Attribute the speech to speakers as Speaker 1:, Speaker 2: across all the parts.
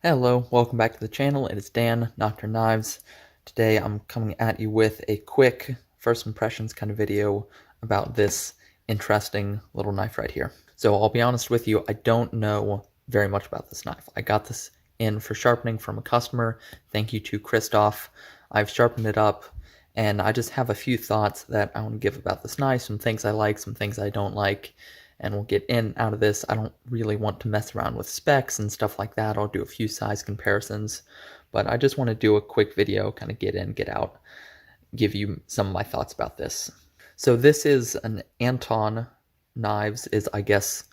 Speaker 1: Hello, welcome back to the channel. It is Dan, Anton Knives. Today I'm coming at you with a quick first impressions kind of video about this interesting little knife right here. So I'll be honest with you, I don't know very much about this knife. I got this in for sharpening from a customer. Thank you to Christoph. I've sharpened it up and I just have a few thoughts that I want to give about this knife, some things I like, some things I don't like, and we'll get in and out of this. I don't really want to mess around with specs and stuff like that. I'll do a few size comparisons, but I just want to do a quick video, kind of get in, get out, give you some of my thoughts about this. So this is an Anton Knives, is I guess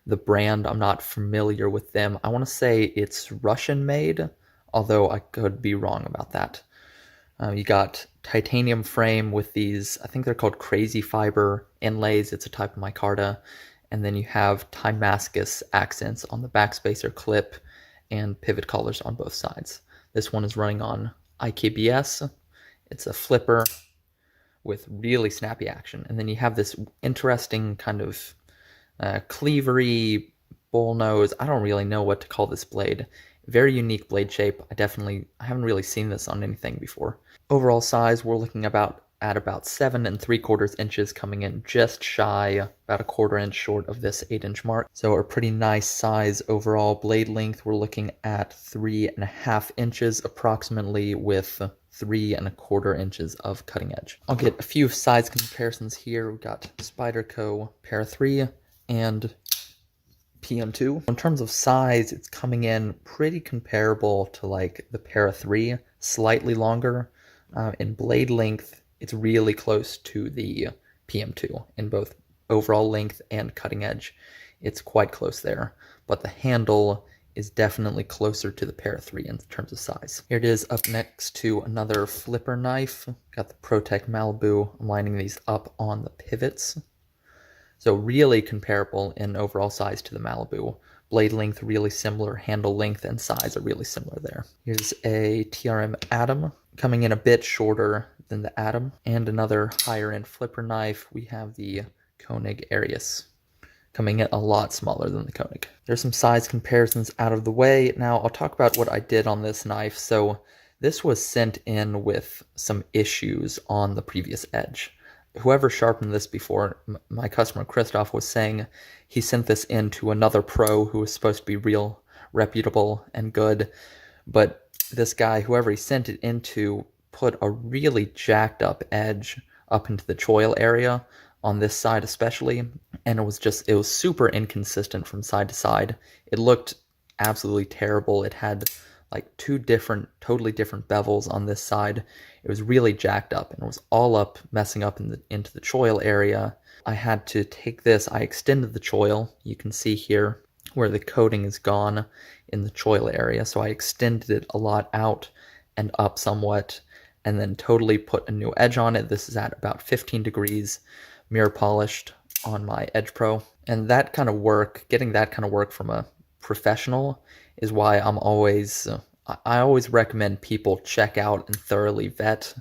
Speaker 1: the brand. I'm not familiar with them. I want to say it's Russian made, although I could be wrong about that. You got titanium frame with these, I think they're called crazy fiber inlays. It's a type of micarta. And then you have Damascus accents on the backspacer clip and pivot collars on both sides. This one is running on IKBS. It's a flipper with really snappy action. And then you have this interesting kind of cleavery bull nose. I don't really know what to call this blade. Very unique blade shape. I haven't really seen this on anything before. Overall size, we're looking at about 7 3/4 inches, coming in just shy, about a 1/4 inch short of this 8-inch mark. So a pretty nice size overall. Blade length, we're looking at 3.5 inches approximately, with 3 1/4 inches of cutting edge. I'll get a few size comparisons here. We've got Spyderco Para 3 and PM2. In terms of size, it's coming in pretty comparable to like the Para 3, slightly longer. In blade length, it's really close to the PM2 in both overall length and cutting edge. It's quite close there, but the handle is definitely closer to the Para 3 in terms of size. Here it is up next to another flipper knife. Got the ProTech Malibu. I'm lining these up on the pivots. So really comparable in overall size to the Malibu. Blade length really similar, handle length and size are really similar there. Here's a TRM Atom, coming in a bit shorter than the Atom, and another higher end flipper knife. We have the Koenig Arius, coming in a lot smaller than the Koenig. There's some size comparisons out of the way. Now I'll talk about what I did on this knife. So this was sent in with some issues on the previous edge. Whoever sharpened this before, my customer Christoph was saying he sent this in to another pro who was supposed to be real reputable and good, but this guy, whoever he sent it into, put a really jacked up edge up into the choil area on this side especially, and it was super inconsistent from side to side. It looked absolutely terrible. It had like two totally different bevels on this side. It was really jacked up and it was all up, messing up into the choil area. I had to take this, I extended the choil. You can see here where the coating is gone in the choil area. So I extended it a lot out and up somewhat, and then totally put a new edge on it. This is at about 15 degrees, mirror polished on my Edge Pro. And that kind of work, getting that kind of work from a professional, is why I always recommend people check out and thoroughly vet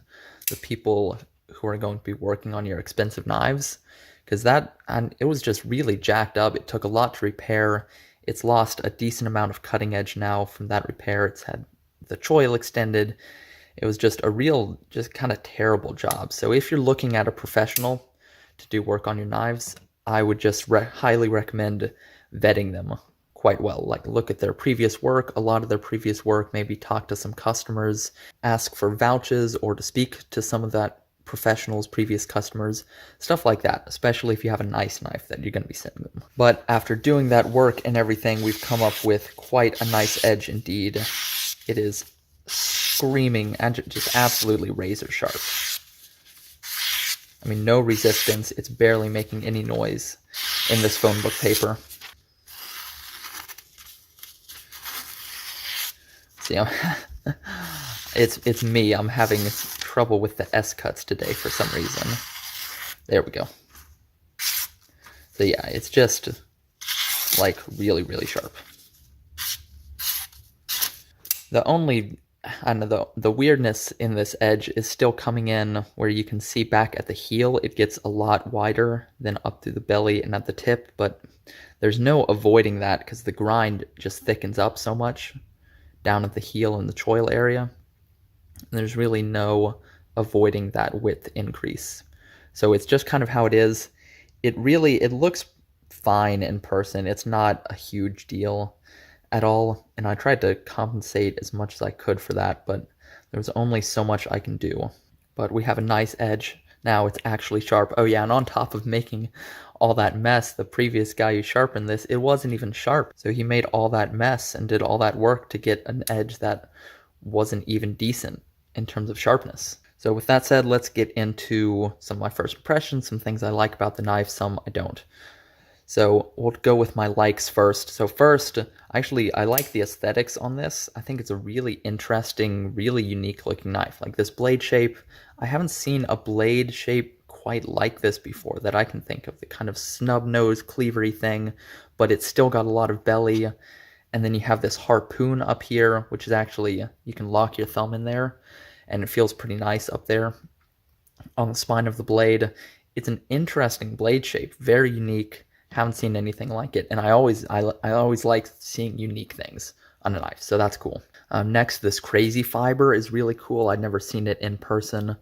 Speaker 1: the people who are going to be working on your expensive knives, because it was just really jacked up. It took a lot to repair. It's lost a decent amount of cutting edge now from that repair. It's had the choil extended. It was just just kind of terrible job. So if you're looking at a professional to do work on your knives, I would just highly recommend vetting them quite well. Like, look at their previous work, a lot of their previous work, maybe talk to some customers, ask for vouchers or to speak to some of that professionals, previous customers, stuff like that, especially if you have a nice knife that you're going to be sending them. But after doing that work and everything, we've come up with quite a nice edge indeed. It is screaming and just absolutely razor sharp. I mean, no resistance. It's barely making any noise in this phone book paper. See, it's me. I'm having trouble with the S cuts today for some reason. There we go. So yeah, it's just like really, really sharp. The weirdness in this edge is still coming in where you can see back at the heel, it gets a lot wider than up through the belly and at the tip, but there's no avoiding that because the grind just thickens up so much down at the heel and the choil area. And there's really no avoiding that width increase. So it's just kind of how it is. It looks fine in person. It's not a huge deal at all, and I tried to compensate as much as I could for that, but there was only so much I can do. But we have a nice edge. Now it's actually sharp. Oh yeah, and on top of making all that mess, the previous guy who sharpened this, it wasn't even sharp. So he made all that mess and did all that work to get an edge that wasn't even decent in terms of sharpness. So with that said, let's get into some of my first impressions, some things I like about the knife, some I don't. So we'll go with my likes first. So first, actually, I like the aesthetics on this. I think it's a really interesting, really unique looking knife. Like this blade shape, I haven't seen a blade shape quite like this before that I can think of. The kind of snub nose cleavery thing, but it's still got a lot of belly. And then you have this harpoon up here, which is actually, you can lock your thumb in there, and it feels pretty nice up there on the spine of the blade. It's an interesting blade shape, very unique. Haven't seen anything like it, and I always like seeing unique things on a knife, so that's cool. Next, this crazy fiber is really cool. I'd never seen it in person.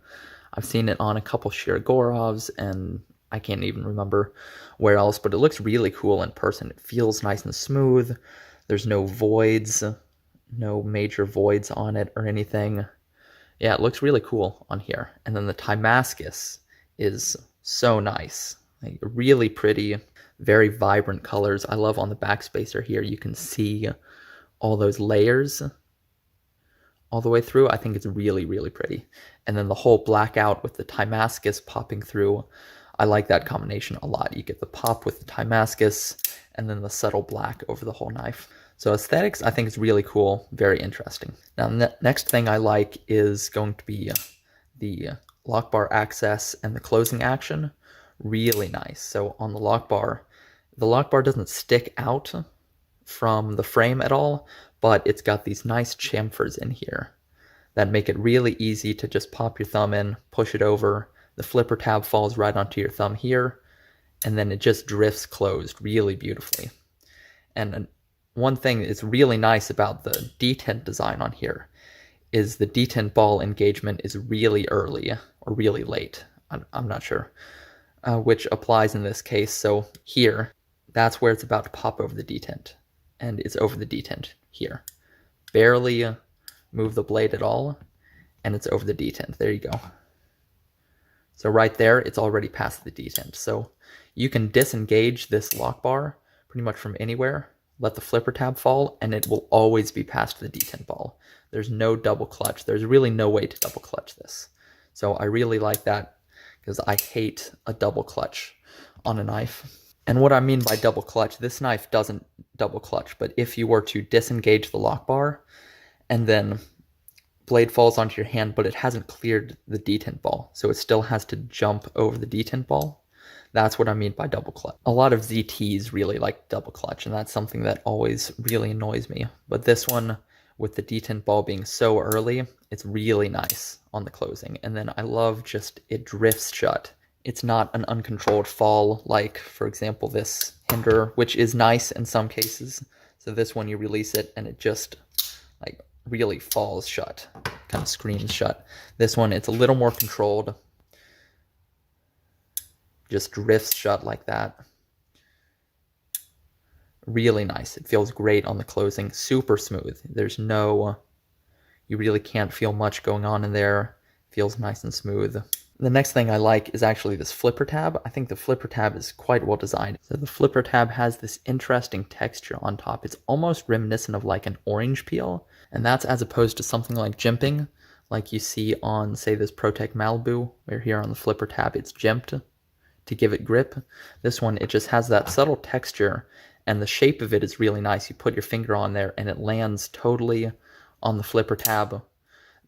Speaker 1: I've seen it on a couple Shirogorovs, and I can't even remember where else, but it looks really cool in person. It feels nice and smooth. There's no voids, no major voids on it or anything. Yeah, it looks really cool on here. And then the Damascus is so nice, like really pretty, very vibrant colors. I love on the backspacer here, you can see all those layers all the way through. I think it's really, really pretty. And then the whole blackout with the Damascus popping through, I like that combination a lot. You get the pop with the Damascus and then the subtle black over the whole knife. So aesthetics, I think is really cool, very interesting. Now, the next thing I like is going to be the lock bar access and the closing action. Really nice. So on the lock bar doesn't stick out from the frame at all, but it's got these nice chamfers in here that make it really easy to just pop your thumb in, push it over. The flipper tab falls right onto your thumb here, and then it just drifts closed really beautifully. And one thing that's really nice about the detent design on here is the detent ball engagement is really early or really late. I'm not sure which applies in this case. So here, that's where it's about to pop over the detent, and it's over the detent here. Barely move the blade at all, and it's over the detent. There you go. So right there, it's already past the detent. So you can disengage this lock bar pretty much from anywhere, let the flipper tab fall, and it will always be past the detent ball. There's no double clutch. There's really no way to double clutch this. So I really like that because I hate a double clutch on a knife. And what I mean by double clutch, this knife doesn't double clutch, but if you were to disengage the lock bar and then blade falls onto your hand, but it hasn't cleared the detent ball, so it still has to jump over the detent ball. That's what I mean by double clutch. A lot of ZTs really like double clutch, and that's something that always really annoys me. But this one, with the detent ball being so early, it's really nice on the closing. And then I love just, it drifts shut. It's not an uncontrolled fall like, for example, this hinder, which is nice in some cases. So this one, you release it and it just like really falls shut, kind of screams shut. This one, it's a little more controlled. Just drifts shut like that. Really nice. It feels great on the closing. Super smooth. There's no, you really can't feel much going on in there. Feels nice and smooth. The next thing I like is actually this flipper tab. I think the flipper tab is quite well designed. So the flipper tab has this interesting texture on top. It's almost reminiscent of like an orange peel, and that's as opposed to something like jimping, like you see on, say, this Protec Malibu, where here on the flipper tab it's jimped to give it grip. This one, it just has that subtle texture, and the shape of it is really nice. You put your finger on there and it lands totally on the flipper tab.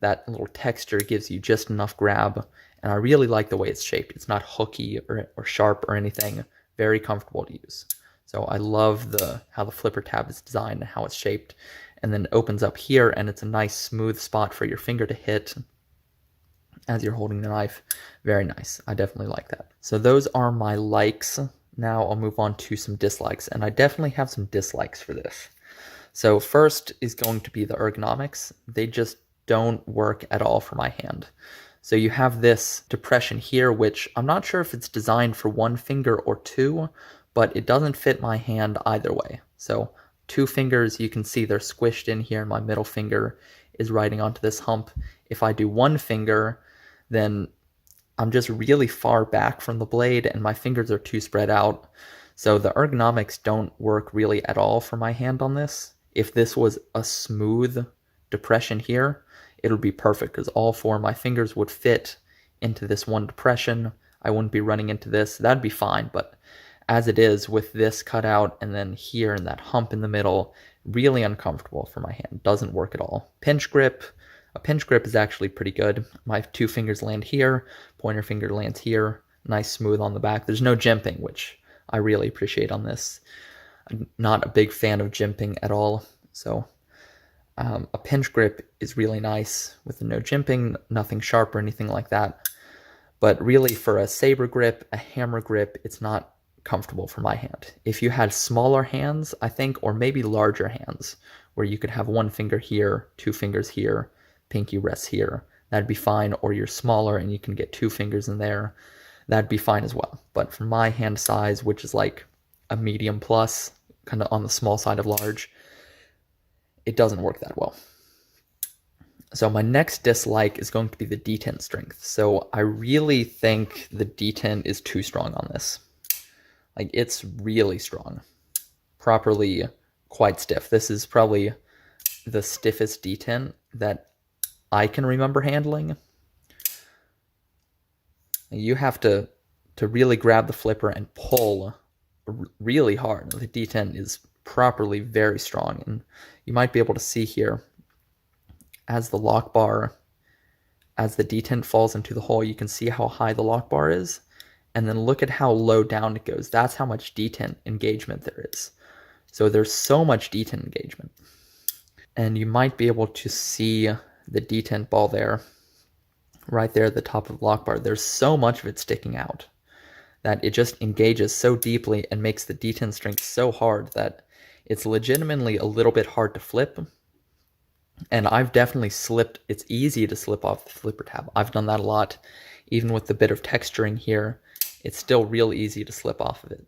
Speaker 1: That little texture gives you just enough grab, and I really like the way it's shaped. It's not hooky or sharp or anything. Very comfortable to use. So I love how the flipper tab is designed and how it's shaped. And then it opens up here, and it's a nice smooth spot for your finger to hit as you're holding the knife. Very nice. I definitely like that. So those are my likes. Now I'll move on to some dislikes, and I definitely have some dislikes for this. So first is going to be the ergonomics. They just don't work at all for my hand. So you have this depression here, which I'm not sure if it's designed for one finger or two, but it doesn't fit my hand either way. So two fingers, you can see they're squished in here. My middle finger is riding onto this hump. If I do one finger, then I'm just really far back from the blade and my fingers are too spread out. So the ergonomics don't work really at all for my hand on this. If this was a smooth depression here, it would be perfect because all four of my fingers would fit into this one depression. I wouldn't be running into this. That'd be fine, but as it is with this cutout and then here and that hump in the middle, really uncomfortable for my hand. Doesn't work at all. Pinch grip. A pinch grip is actually pretty good. My two fingers land here, pointer finger lands here, nice smooth on the back. There's no jimping, which I really appreciate on this. I'm not a big fan of jimping at all, so a pinch grip is really nice with no jimping, nothing sharp or anything like that. But really for a saber grip, a hammer grip, it's not comfortable for my hand. If you had smaller hands, I think, or maybe larger hands, where you could have one finger here, two fingers here, pinky rests here, that'd be fine. Or you're smaller and you can get two fingers in there, that'd be fine as well. But for my hand size, which is like a medium plus, kind of on the small side of large, it doesn't work that well. So my next dislike is going to be the detent strength. So I really think the detent is too strong on this. Like, it's really strong. Properly quite stiff. This is probably the stiffest detent that I can remember handling. You have to really grab the flipper and pull really hard. The detent is properly very strong, and you might be able to see here as the lock bar, as the detent falls into the hole, you can see how high the lock bar is, and then look at how low down it goes. That's how much detent engagement there is. So there's so much detent engagement, and you might be able to see the detent ball there, right there at the top of the lock bar. There's so much of it sticking out that it just engages so deeply and makes the detent strength so hard that it's legitimately a little bit hard to flip. And I've definitely slipped. It's easy to slip off the flipper tab. I've done that a lot. Even with the bit of texturing here, it's still real easy to slip off of it.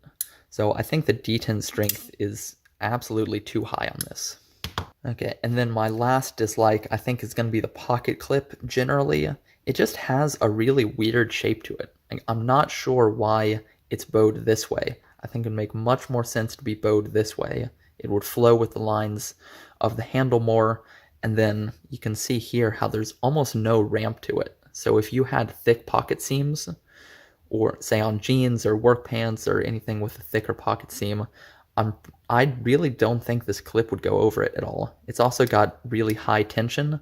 Speaker 1: So I think the detent strength is absolutely too high on this. Okay, and then my last dislike, I think, is going to be the pocket clip generally. It just has a really weird shape to it. Like, I'm not sure why it's bowed this way. I think it would make much more sense to be bowed this way. It would flow with the lines of the handle more, and then you can see here how there's almost no ramp to it. So if you had thick pocket seams, or say on jeans or work pants or anything with a thicker pocket seam, I really don't think this clip would go over it at all. It's also got really high tension.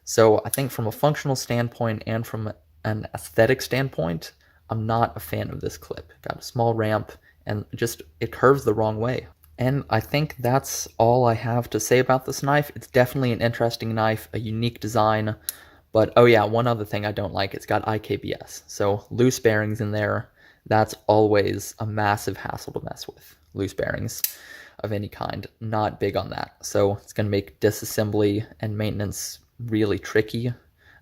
Speaker 1: So I think from a functional standpoint and from an aesthetic standpoint, I'm not a fan of this clip. Got a small ramp and just it curves the wrong way. And I think that's all I have to say about this knife. It's definitely an interesting knife, a unique design. But oh yeah, one other thing I don't like, it's got IKBS. So loose bearings in there, that's always a massive hassle to mess with. Loose bearings of any kind, not big on that. So it's going to make disassembly and maintenance really tricky.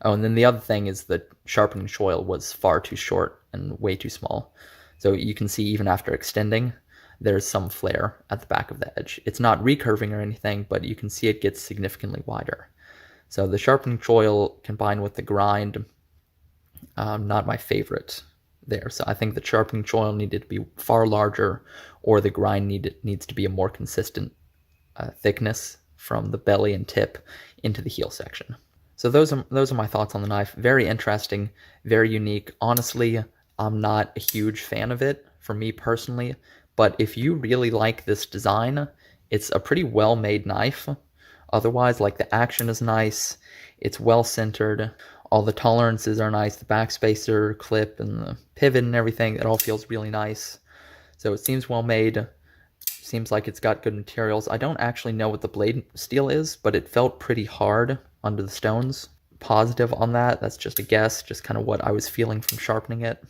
Speaker 1: Oh, and then the other thing is the sharpening choil was far too short and way too small. So you can see even after extending, there's some flare at the back of the edge. It's not recurving or anything, but you can see it gets significantly wider. So the sharpening choil combined with the grind, not my favorite there. So I think the sharpening choil needed to be far larger, or the grind needs to be a more consistent thickness from the belly and tip into the heel section. So those are my thoughts on the knife. Very interesting, very unique. Honestly, I'm not a huge fan of it for me personally, but if you really like this design, it's a pretty well-made knife. Otherwise, like, the action is nice, it's well-centered, all the tolerances are nice, the backspacer, clip, and the pivot and everything, it all feels really nice. So it seems well-made, seems like it's got good materials. I don't actually know what the blade steel is, but it felt pretty hard under the stones. Positive on that, that's just a guess, just kind of what I was feeling from sharpening it.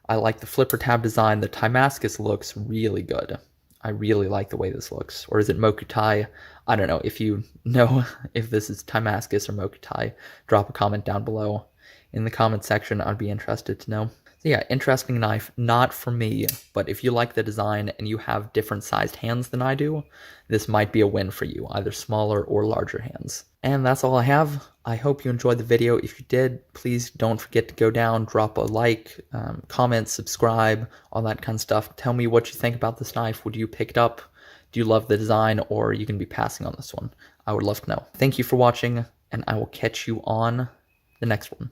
Speaker 1: I like the flipper tab design. The Timascus looks really good. I really like the way this looks. Or is it Mokutai? I don't know. If you know if this is Timascus or Mokutai, drop a comment down below in the comment section. I'd be interested to know. So yeah, interesting knife. Not for me, but if you like the design and you have different sized hands than I do, this might be a win for you, either smaller or larger hands. And that's all I have. I hope you enjoyed the video. If you did, please don't forget to go down, drop a like, comment, subscribe, all that kind of stuff. Tell me what you think about this knife. Would you pick it up? Do you love the design, or are you going to be passing on this one? I would love to know. Thank you for watching, and I will catch you on the next one.